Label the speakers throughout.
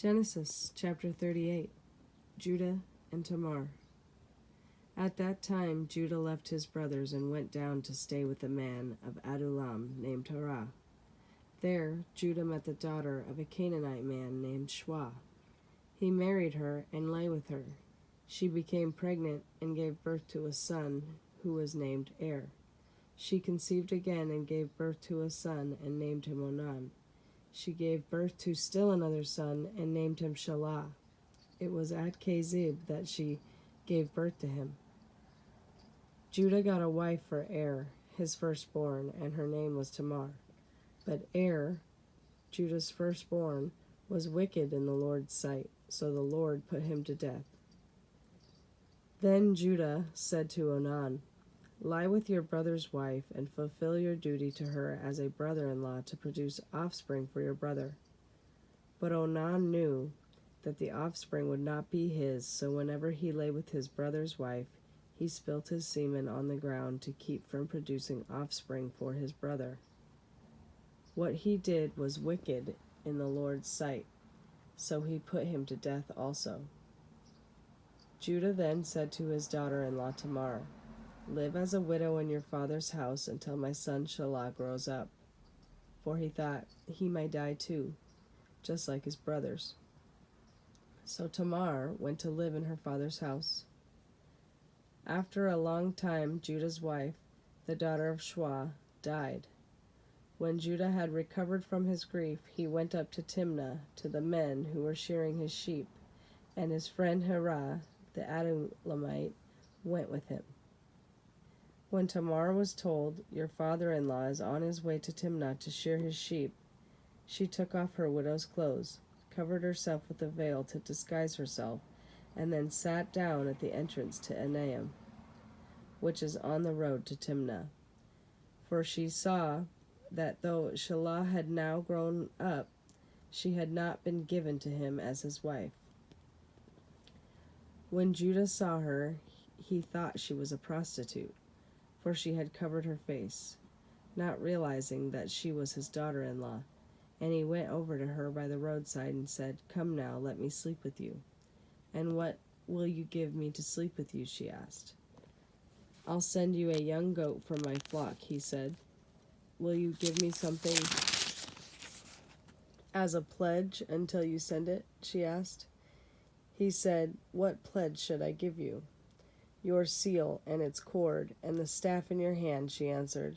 Speaker 1: Genesis chapter 38. Judah and Tamar. At that time Judah left his brothers and went down to stay with a man of Adullam named Terah. There Judah met the daughter of a Canaanite man named Shua. He married her and lay with her. She became pregnant and gave birth to a son who was named Er. She conceived again and gave birth to a son and named him Onan. She gave birth to still another son and named him Shelah. It was at Kezib that she gave birth to him. Judah got a wife for Er, his firstborn, and her name was Tamar. But Er, Judah's firstborn, was wicked in the Lord's sight, so the Lord put him to death. Then Judah said to Onan, "Lie with your brother's wife and fulfill your duty to her as a brother-in-law to produce offspring for your brother." But Onan knew that the offspring would not be his, so whenever he lay with his brother's wife, he spilt his semen on the ground to keep from producing offspring for his brother. What he did was wicked in the Lord's sight, so he put him to death also. Judah then said to his daughter-in-law Tamar, "Live as a widow in your father's house until my son Shelah grows up," for he thought he might die too, just like his brothers. So Tamar went to live in her father's house. After a long time, Judah's wife, the daughter of Shua, died. When Judah had recovered from his grief, he went up to Timnah to the men who were shearing his sheep, and his friend Hirah, the Adullamite, went with him. When Tamar was told, "Your father-in-law is on his way to Timnah to shear his sheep," she took off her widow's clothes, covered herself with a veil to disguise herself, and then sat down at the entrance to Enaim, which is on the road to Timnah. For she saw that though Shelah had now grown up, she had not been given to him as his wife. When Judah saw her, he thought she was a prostitute, for she had covered her face, not realizing that she was his daughter-in-law, and he went over to her by the roadside and said, "Come now, let me sleep with you." "And what will you give me to sleep with you?" she asked. "I'll send you a young goat from my flock," he said. "Will you give me something as a pledge until you send it?" she asked. He said, "What pledge should I give you?" "Your seal and its cord and the staff in your hand," she answered.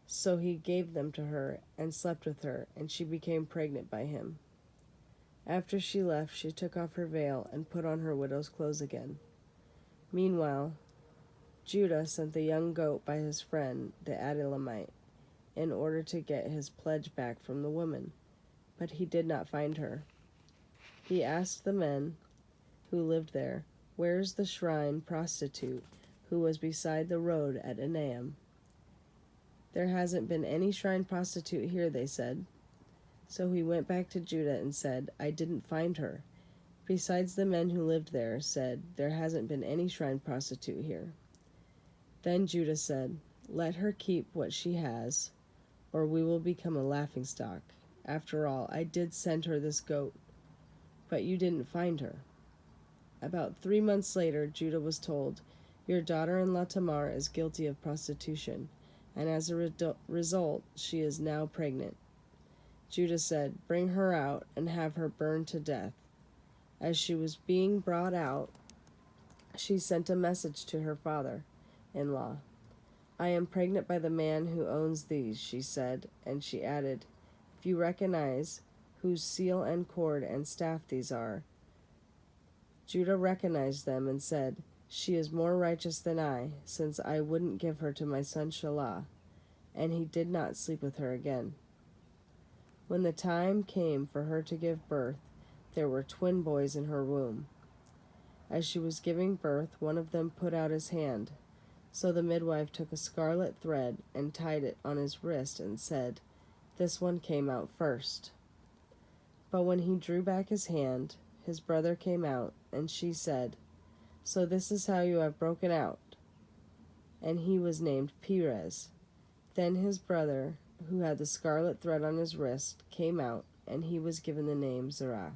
Speaker 1: So he gave them to her and slept with her, and she became pregnant by him. After she left, she took off her veil and put on her widow's clothes again. Meanwhile, Judah sent the young goat by his friend, the Adullamite, in order to get his pledge back from the woman, but he did not find her. He asked the men who lived there, "Where's the shrine prostitute who was beside the road at Enaim?" "There hasn't been any shrine prostitute here," they said. So he went back to Judah and said, "I didn't find her." Besides, the men who lived there said, "There hasn't been any shrine prostitute here." Then Judah said, "Let her keep what she has, or we will become a laughingstock. After all, I did send her this goat, but you didn't find her." About 3 months later, Judah was told, "Your daughter-in-law Tamar is guilty of prostitution, and as a result, she is now pregnant." Judah said, "Bring her out and have her burned to death." As she was being brought out, she sent a message to her father-in-law. "I am pregnant by the man who owns these," she said, and she added, "If you recognize whose seal and cord and staff these are." Judah recognized them and said, "She is more righteous than I, since I wouldn't give her to my son Shelah," and he did not sleep with her again. When the time came for her to give birth, there were twin boys in her womb. As she was giving birth, one of them put out his hand. So the midwife took a scarlet thread and tied it on his wrist and said, "This one came out first." But when he drew back his hand, his brother came out, and she said, "So this is how you have broken out." And he was named Perez. Then his brother, who had the scarlet thread on his wrist, came out, and he was given the name Zerah.